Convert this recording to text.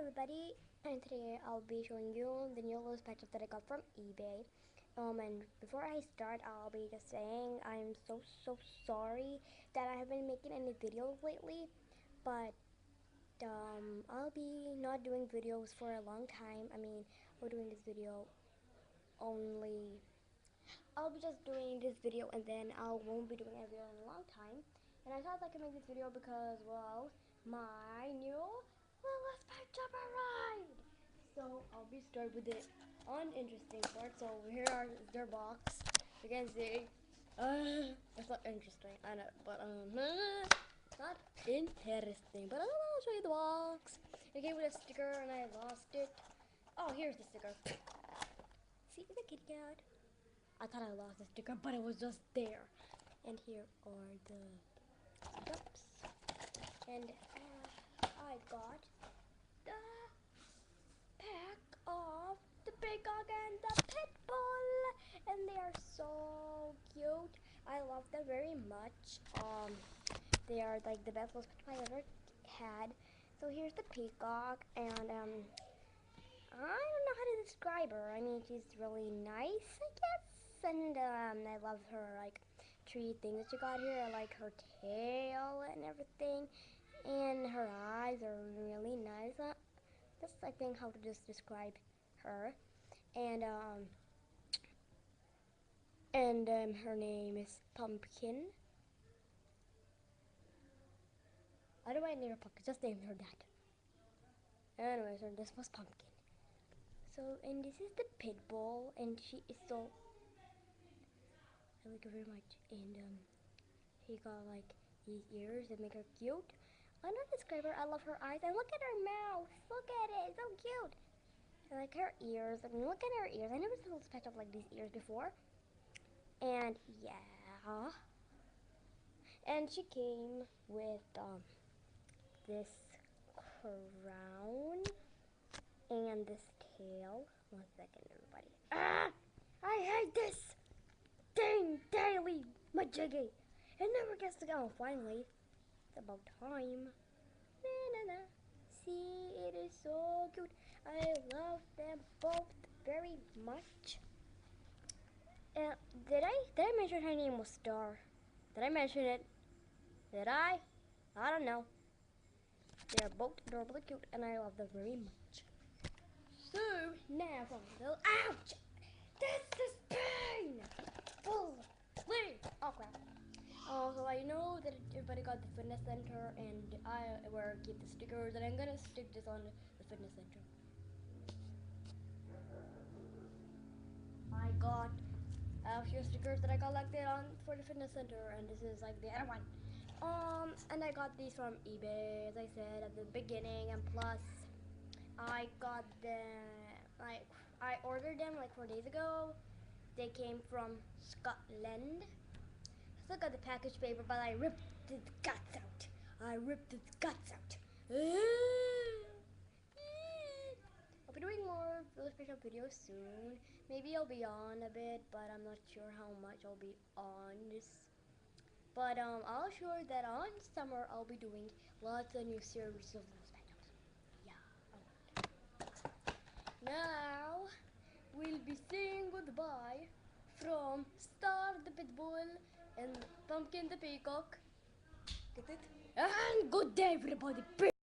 everybody, and today I'll be showing you the new Lowe's patches that I got from eBay. And before I start, I'll be just saying I'm so sorry that I haven't been making any videos lately, but I'll be not doing videos for a long time. I mean, we're doing this video only. I'll be just doing this video and then I won't be doing a video in a long time. And I thought I could make this video because, well, my new Lilith Pet Shop arrived. So I'll be starting with the uninteresting part. So here are their box. You can see. It's not interesting, I know, but not interesting. But I'll show you the box. It came with a sticker and I lost it. Oh, here's the sticker. See the kitty cat. I thought I lost the sticker, but it was just there. And here are the cups. And I got the pack of the peacock and the pit bull. And they are so cute. I love them very much. They are like the best little pet I ever had. So here's the peacock, and I don't know how to describe her. I mean, she's really nice, I guess. And I love her like three things she got here. I like her tail and everything, and her eyes are really nice. That's I think how to just describe her. And her name is Pumpkin. I don't want to name her Pumpkin. Just name her that. Anyways, so this was Pumpkin. So, and this is the pit bull, and she is so. I like her very much, and he got like these ears that make her cute. I'm not describe her. I love her eyes, and look at her mouth. Look at it, it's so cute. I like her ears. I mean, look at her ears. I never saw this patch of like these ears before. And yeah, and she came with this crown and this tail. 1 second, everybody. I hate this dang daily majiggy. It never gets to go. Finally, it's about time. Na. See, it is so cute. I love them both very much. Did I mention her name was Star? Did I mention it? Did I? I don't know. They are both adorably cute, and I love them very much. So now from the ouch! This is pain! Full please! Oh crap. So I know that everybody got the fitness center, and I will keep the stickers, and I'm gonna stick this on the fitness center. I got a few stickers that I collected on for the fitness center, and this is like the other one. And I got these from eBay, as I said at the beginning, and plus I got them, like, I ordered them like 4 days ago. They came from Scotland. I still got the package paper, but I ripped its guts out. I'll be doing more illustration videos soon. Maybe I'll be on a bit, but I'm not sure how much I'll be on this. But I'll sure that on summer I'll be doing lots of new series of those videos. Yeah. Now we'll be saying goodbye from Star the Pitbull and Pumpkin the Peacock. Get it? And good day, everybody.